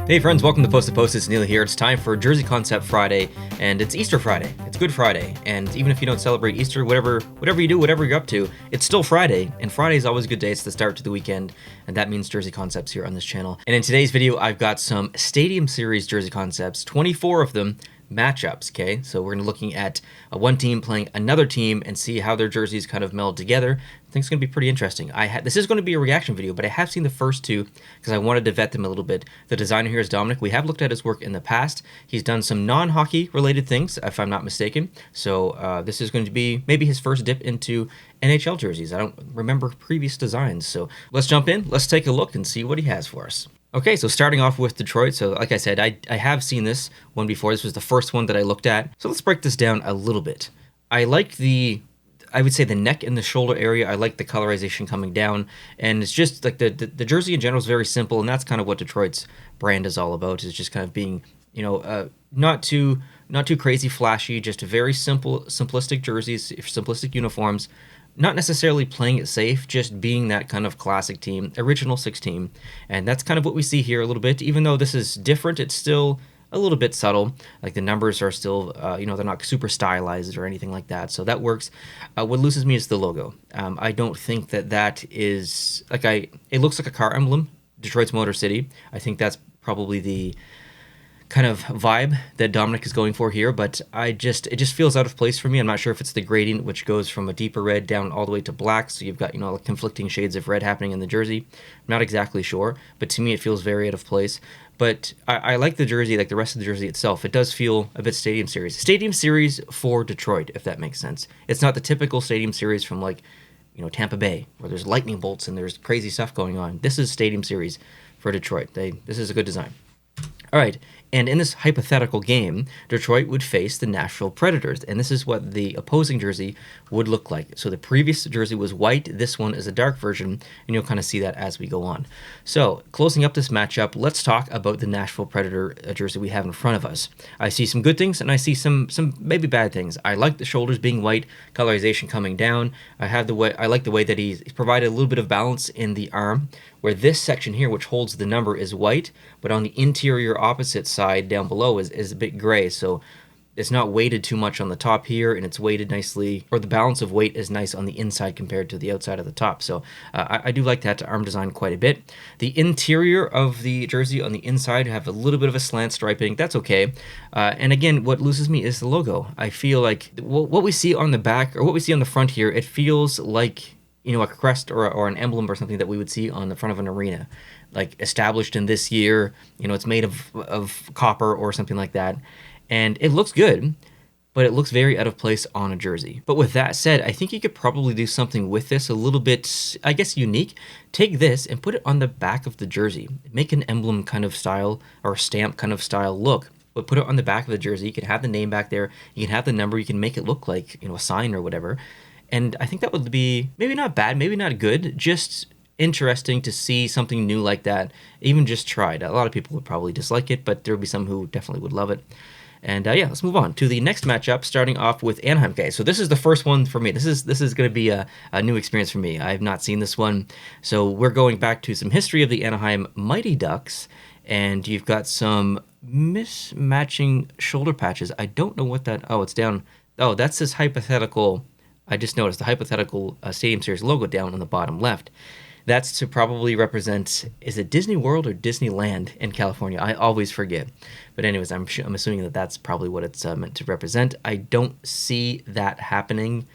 Hey friends, welcome to Post to Post. It's Neil here. It's time for Jersey Concept Friday, and it's Easter Friday. It's Good Friday, and even if you don't celebrate Easter, whatever you do, whatever you're up to, it's still Friday, and Friday is always a good day. It's the start to the weekend, and that means Jersey Concepts here on this channel. And in today's video, I've got some Stadium Series Jersey Concepts, 24 of them, matchups, okay? So we're going to be looking at one team playing another team and see how their jerseys kind of meld together. I think it's going to be pretty interesting. This is going to be a reaction video, but I have seen the first two because I wanted to vet them a little bit. The designer here is Dominic. We have looked at his work in the past. He's done some non-hockey related things, if I'm not mistaken. So this is going to be maybe his first dip into NHL jerseys. I don't remember previous designs. So let's jump in. Let's take a look and see what he has for us. Okay, so starting off with Detroit. So like I said, I have seen this one before. This was the first one that I looked at. So let's break this down a little bit. I like I would say the neck and the shoulder area. I like the colorization coming down, and it's just like the jersey in general is very simple, and that's kind of what Detroit's brand is all about. Is just kind of being, not too crazy flashy, just very simplistic jerseys, simplistic uniforms. Not necessarily playing it safe, just being that kind of classic team, original 6 team, and that's kind of what we see here a little bit. Even though this is different, it's still a little bit subtle. Like the numbers are still, they're not super stylized or anything like that, so that works. What loses me is the logo. I don't think that is it looks like a car emblem, Detroit's Motor City. I think that's probably the kind of vibe that Dominic is going for here, but it just feels out of place for me. I'm not sure if it's the gradient, which goes from a deeper red down all the way to black, so you've got like conflicting shades of red happening in the jersey. I'm not exactly sure, but to me it feels very out of place. But I like the jersey, like the rest of the jersey itself. It does feel a bit Stadium Series for Detroit, if that makes sense. It's not the typical Stadium Series from Tampa Bay, where there's lightning bolts and there's crazy stuff going on. This is Stadium Series for Detroit. This is a good design. All right, and in this hypothetical game, Detroit would face the Nashville Predators, and this is what the opposing jersey would look like. So the previous jersey was white, this one is a dark version, and you'll kind of see that as we go on. So, closing up this matchup, let's talk about the Nashville Predator jersey we have in front of us. I see some good things, and I see some maybe bad things. I like the shoulders being white, colorization coming down. I like the way that he's provided a little bit of balance in the arm, where this section here, which holds the number, is white, but on the interior opposite side down below is a bit gray, so it's not weighted too much on the top here, and it's weighted nicely, or the balance of weight is nice on the inside compared to the outside of the top. So I do like that arm design quite a bit. The interior of the jersey on the inside have a little bit of a slant striping. That's okay. And again, what loses me is the logo. I feel like what we see on the back, or what we see on the front here, it feels like a crest or an emblem or something that we would see on the front of an arena, like established in this year. It's made of copper or something like that, and it looks good, but it looks very out of place on a jersey. But with that said, I think you could probably do something with this a little bit, I guess, unique. Take this and put it on the back of the jersey. Make an emblem kind of style or stamp kind of style look, but put it on the back of the jersey. You can have the name back there. You can have the number. You can make it look like a sign or whatever. And I think that would be maybe not bad, maybe not good, just interesting to see something new like that, even just tried. A lot of people would probably dislike it, but there would be some who definitely would love it. And let's move on to the next matchup, starting off with Anaheim. Okay, so this is the first one for me. This is going to be a new experience for me. I have not seen this one. So we're going back to some history of the Anaheim Mighty Ducks, and you've got some mismatching shoulder patches. I don't know what that... Oh, it's down... Oh, that's this hypothetical... I just noticed the hypothetical Stadium Series logo down on the bottom left. That's to probably represent, is it Disney World or Disneyland in California? I always forget. But anyways, I'm assuming that that's probably what it's meant to represent. I don't see that happening.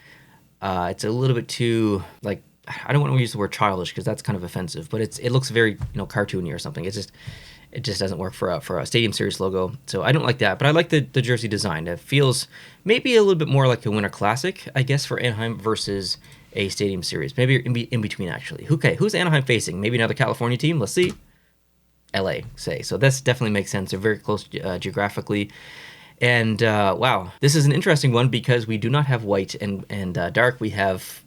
It's a little bit too, I don't want to use the word childish because that's kind of offensive, but it looks very, cartoony or something. It just doesn't work for a Stadium Series logo, so I don't like that. But I like the jersey design. It feels maybe a little bit more like a Winter Classic, I guess, for Anaheim versus a Stadium Series. Maybe in between, actually. Okay, who's Anaheim facing? Maybe another California team? Let's see. LA, say. So this definitely makes sense. They're very close geographically. And wow, this is an interesting one because we do not have white and dark. We have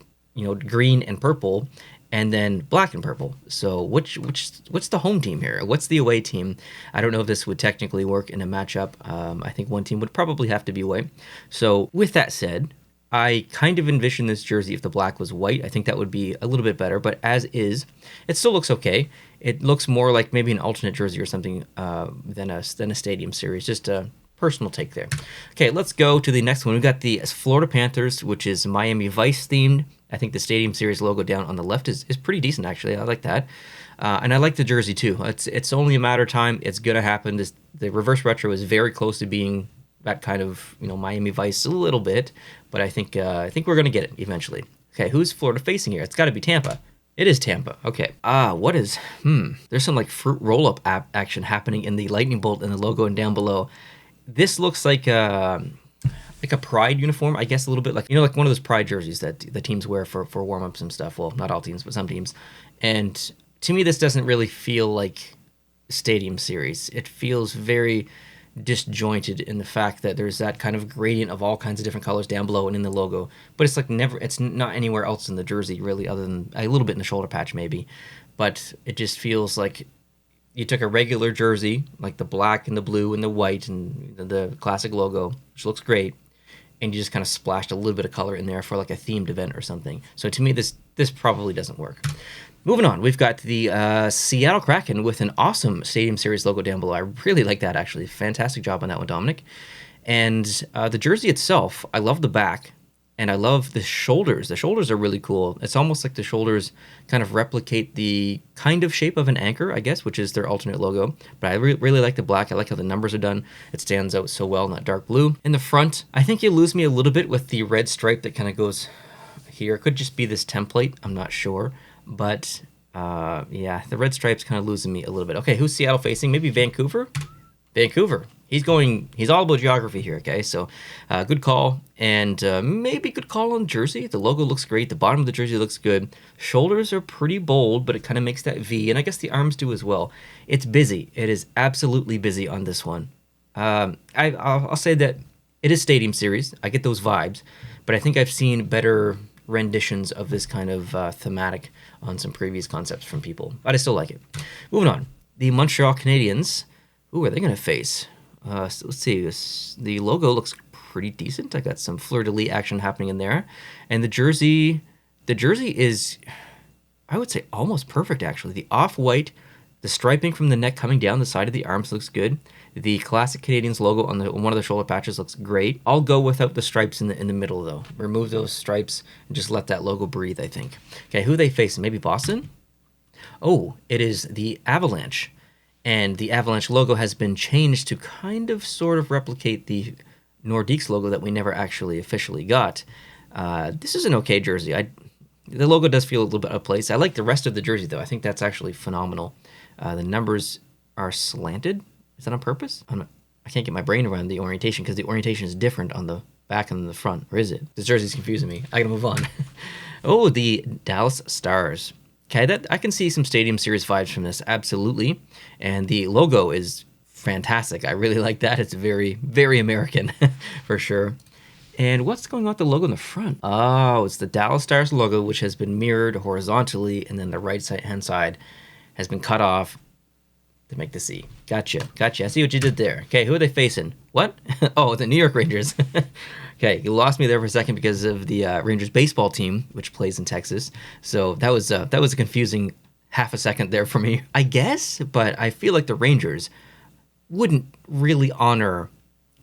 green and purple, and then black and purple. So what's the home team here? What's the away team? I don't know if this would technically work in a matchup. I think one team would probably have to be away. So with that said, I kind of envision this jersey if the black was white. I think that would be a little bit better, but as is, it still looks okay. It looks more like maybe an alternate jersey or something than a Stadium Series. Just a personal take there. Okay, let's go to the next one. We've got the Florida Panthers, which is Miami Vice themed. I think the Stadium Series logo down on the left is pretty decent, actually. I like that. And I like the jersey, too. It's only a matter of time. It's going to happen. The reverse retro is very close to being that kind of, Miami Vice a little bit, but I think we're gonna get it eventually. Okay, who's Florida facing here? It's got to be Tampa. It is Tampa. Okay. What is? There's some like fruit roll-up action happening in the lightning bolt and the logo and down below. This looks like a Pride uniform, I guess, a little bit like like one of those Pride jerseys that the teams wear for warm-ups and stuff. Well, not all teams, but some teams. And to me, this doesn't really feel like Stadium Series. It feels very disjointed in the fact that there's that kind of gradient of all kinds of different colors down below and in the logo, but it's not anywhere else in the jersey really, other than a little bit in the shoulder patch maybe. But it just feels like you took a regular jersey, like the black and the blue and the white and the classic logo, which looks great, and you just kind of splashed a little bit of color in there for like a themed event or something. So to me, this probably doesn't work. Moving on, we've got the Seattle Kraken with an awesome Stadium Series logo down below. I really like that, actually. Fantastic job on that one, Dominic. And the jersey itself, I love the back, and I love the shoulders. The shoulders are really cool. It's almost like the shoulders kind of replicate the kind of shape of an anchor, I guess, which is their alternate logo. But I really like the black. I like how the numbers are done. It stands out so well in that dark blue. In the front, I think you lose me a little bit with the red stripe that kind of goes here. It could just be this template. I'm not sure. But, yeah, the red stripe's kind of losing me a little bit. Okay, who's Seattle facing? Maybe Vancouver? Vancouver. He's all about geography here, okay? So, good call. And maybe good call on jersey. The logo looks great. The bottom of the jersey looks good. Shoulders are pretty bold, but it kind of makes that V. And I guess the arms do as well. It's busy. It is absolutely busy on this one. I'll say that it is Stadium Series. I get those vibes. But I think I've seen better renditions of this kind of thematic on some previous concepts from people, but I still like it. Moving on, the Montreal Canadiens. Who are they going to face? So let's see. The logo looks pretty decent. I got some fleur-de-lis action happening in there, and the jersey is, I would say, almost perfect actually. The off-white, the striping from the neck coming down the side of the arms looks good. The classic Canadiens logo on one of the shoulder patches looks great. I'll go without the stripes in the middle, though. Remove those stripes and just let that logo breathe, I think. Okay, who are they facing? Maybe Boston? Oh, it is the Avalanche. And the Avalanche logo has been changed to kind of sort of replicate the Nordiques logo that we never actually officially got. This is an okay jersey. The logo does feel a little bit out of place. I like the rest of the jersey, though. I think that's actually phenomenal. The numbers are slanted. Is that on purpose? I can't get my brain around the orientation because the orientation is different on the back and the front. Or is it? This jersey's confusing me. I gotta move on. Oh, the Dallas Stars. Okay, I can see some Stadium Series vibes from this, absolutely. And the logo is fantastic. I really like that. It's very, very American, for sure. And what's going on with the logo in the front? Oh, it's the Dallas Stars logo, which has been mirrored horizontally, and then the hand side has been cut off to make the C. Gotcha. I see what you did there. Okay, who are they facing? What? Oh, the New York Rangers. Okay, you lost me there for a second because of the Rangers baseball team, which plays in Texas. So that was a confusing half a second there for me, I guess. But I feel like the Rangers wouldn't really honor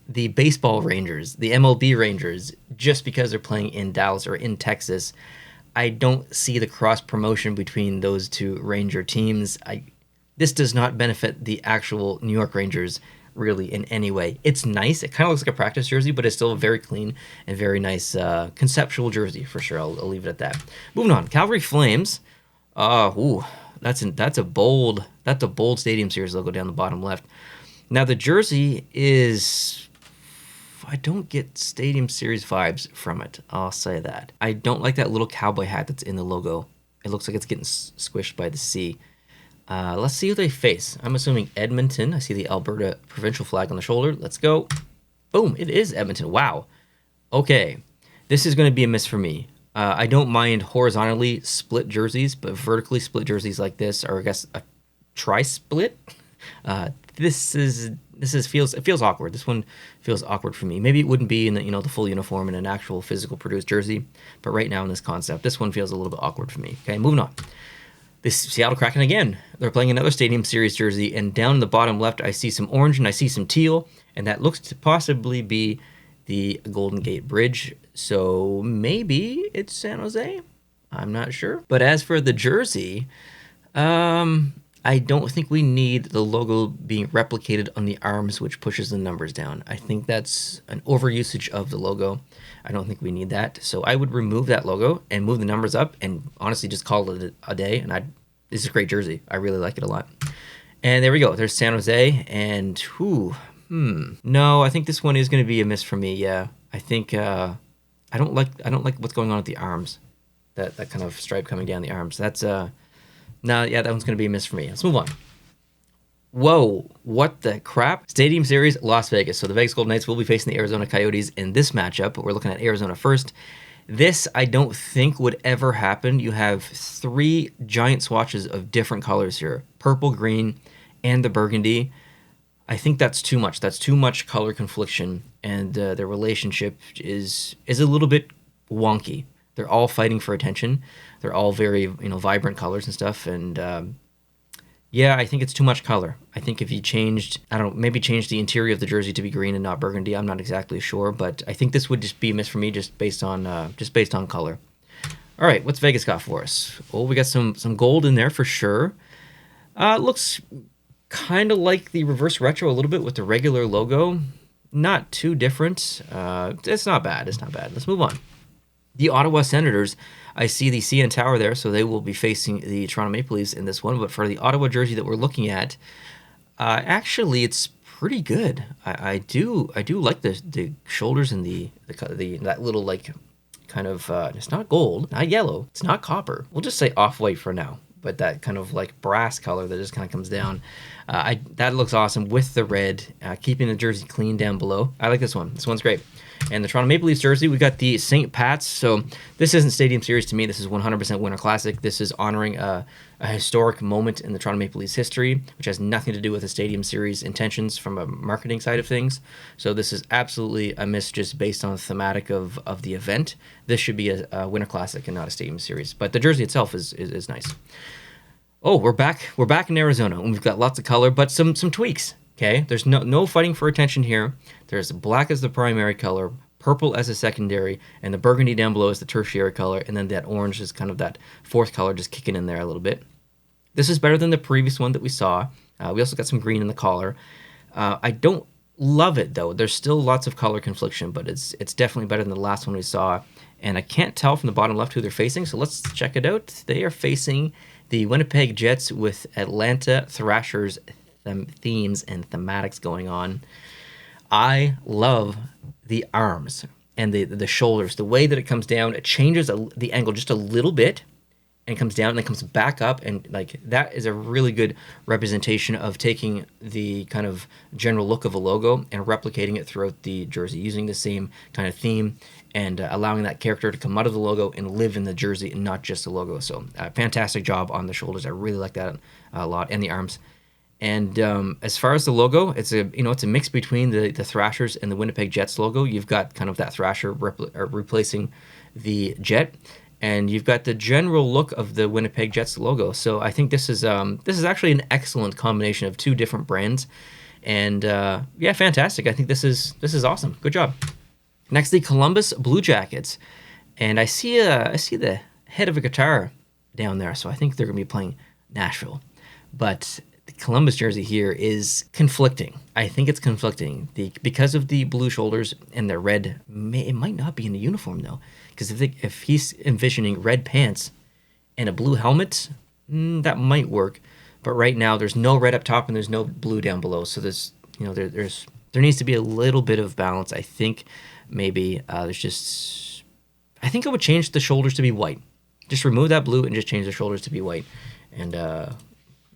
the baseball Rangers, the MLB Rangers, just because they're playing in Dallas or in Texas. I don't see the cross promotion between those two Ranger teams. This does not benefit the actual New York Rangers really in any way. It's nice. It kind of looks like a practice jersey, but it's still a very clean and very nice conceptual jersey for sure. I'll leave it at that. Moving on, Calgary Flames. That's a bold Stadium Series logo down the bottom left. Now the jersey is, I don't get Stadium Series vibes from it. I'll say that. I don't like that little cowboy hat that's in the logo. It looks like it's getting squished by the sea. Let's see who they face. I'm assuming Edmonton. I see the Alberta provincial flag on the shoulder. Let's go. Boom, it is Edmonton. Wow. Okay, this is going to be a miss for me. I don't mind horizontally split jerseys, but vertically split jerseys like this, or I guess a tri-split, this is it feels awkward. This one feels awkward for me. Maybe it wouldn't be in the full uniform in an actual physical produced jersey, but right now in this concept, this one feels a little bit awkward for me. Okay, moving on. This Seattle Kraken again. They're playing another Stadium Series jersey, and down in the bottom left, I see some orange and I see some teal, and that looks to possibly be the Golden Gate Bridge. So maybe it's San Jose. I'm not sure. But as for the jersey, I don't think we need the logo being replicated on the arms, which pushes the numbers down. I think that's an overusage of the logo. I don't think we need that. So I would remove that logo and move the numbers up and honestly just call it a day. And this is a great jersey. I really like it a lot. And there we go. There's San Jose. And no, I think this one is going to be a miss for me. Yeah, I think I don't like what's going on with the arms. That kind of stripe coming down the arms. That's that one's going to be a miss for me. Let's move on. Whoa, what the crap? Stadium Series, Las Vegas. So the Vegas Golden Knights will be facing the Arizona Coyotes in this matchup, but we're looking at Arizona first. This, I don't think, would ever happen. You have 3 giant swatches of different colors here. Purple, green, and the burgundy. I think that's too much. That's too much color confliction, and the relationship is a little bit wonky. They're all fighting for attention. They're all very, vibrant colors and stuff. And I think it's too much color. I think if you maybe change the interior of the jersey to be green and not burgundy. I'm not exactly sure, but I think this would just be a miss for me, just based on color. All right, what's Vegas got for us? Well, we got some gold in there for sure. Looks kind of like the reverse retro a little bit with the regular logo. Not too different. It's not bad. Let's move on. The Ottawa Senators, I see the CN Tower there, so they will be facing the Toronto Maple Leafs in this one. But for the Ottawa jersey that we're looking at, actually, it's pretty good. I do like the shoulders and that little like kind of it's not gold, not yellow, it's not copper. We'll just say off-white for now. But that kind of like brass color that just kind of comes down, that looks awesome with the red, keeping the jersey clean down below. I like this one. This one's great. And the Toronto Maple Leafs jersey, we got the St. Pat's. So this isn't Stadium Series to me. This is 100% Winter Classic. This is honoring a historic moment in the Toronto Maple Leafs history, which has nothing to do with the Stadium Series intentions from a marketing side of things. So this is absolutely a miss just based on the thematic of the event. This should be a Winter Classic and not a Stadium Series. But the jersey itself is nice. Oh, we're back in Arizona, and we've got lots of color, but some tweaks. Okay, there's no fighting for attention here. There's black as the primary color, purple as a secondary, and the burgundy down below is the tertiary color, and then that orange is kind of that fourth color just kicking in there a little bit. This is better than the previous one that we saw. We also got some green in the collar. I don't love it, though. There's still lots of color confliction, but it's definitely better than the last one we saw. And I can't tell from the bottom left who they're facing, so let's check it out. They are facing the Winnipeg Jets with Atlanta Thrashers themes and thematics going on. I love the arms and the shoulders. The way that it comes down, it changes the angle just a little bit and comes down and then comes back up, and like that is a really good representation of taking the kind of general look of a logo and replicating it throughout the jersey, using the same kind of theme and allowing that character to come out of the logo and live in the jersey and not just the logo. So fantastic job on the shoulders. I really like that a lot, and the arms. And as far as the logo, it's a mix between the Thrashers and the Winnipeg Jets logo. You've got kind of that Thrasher replacing the Jet, and you've got the general look of the Winnipeg Jets logo. So I think this is actually an excellent combination of two different brands, and fantastic. I think this is awesome. Good job. Next, the Columbus Blue Jackets, and I see the head of a guitar down there, so I think they're going to be playing Nashville, but the Columbus jersey here is conflicting. I think it's conflicting because of the blue shoulders and the red. It might not be in the uniform though, because if he's envisioning red pants and a blue helmet, that might work. But right now there's no red up top and there's no blue down below. So there needs to be a little bit of balance. I think maybe I think I would change the shoulders to be white. Just remove that blue and just change the shoulders to be white, and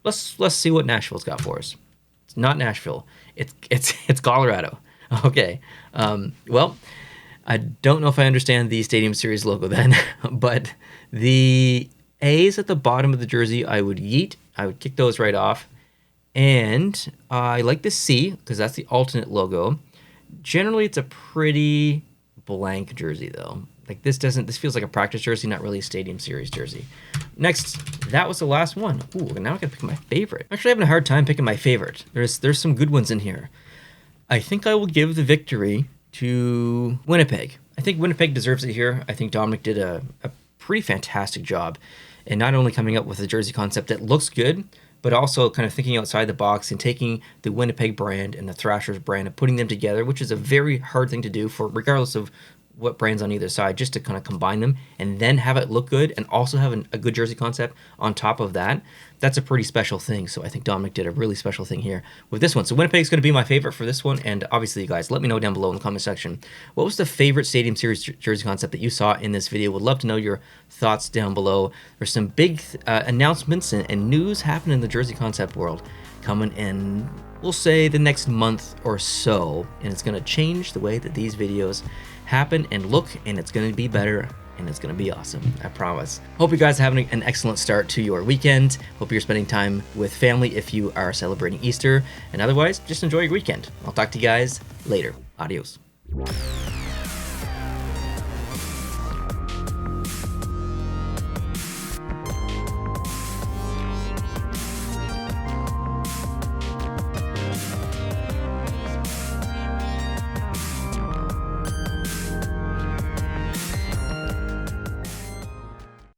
Let's see what Nashville's got for us. It's not Nashville. It's Colorado. Okay. Well, I don't know if I understand the Stadium Series logo then, but the A's at the bottom of the jersey, I would yeet. I would kick those right off. And I like the C because that's the alternate logo. Generally, it's a pretty blank jersey though. Like this feels like a practice jersey, not really a Stadium Series jersey. Next, that was the last one. Ooh, now I gotta pick my favorite. I'm actually having a hard time picking my favorite. There's some good ones in here. I think I will give the victory to Winnipeg. I think Winnipeg deserves it here. I think Dominic did a pretty fantastic job in not only coming up with a jersey concept that looks good, but also kind of thinking outside the box and taking the Winnipeg brand and the Thrashers brand and putting them together, which is a very hard thing to do for regardless of what brands on either side, just to kind of combine them and then have it look good and also have a good jersey concept on top of that. That's a pretty special thing. So I think Dominic did a really special thing here with this one. So Winnipeg's going to be my favorite for this one. And obviously, you guys, let me know down below in the comment section, what was the favorite Stadium Series jersey concept that you saw in this video? Would love to know your thoughts down below. There's some big announcements and news happening in the jersey concept world coming in, we'll say, the next month or so. And it's going to change the way that these videos happen and look, and it's going to be better, and it's going to be awesome, I promise. Hope you guys are having an excellent start to your weekend. Hope you're spending time with family if you are celebrating Easter, and otherwise, just enjoy your weekend. I'll talk to you guys later. Adios.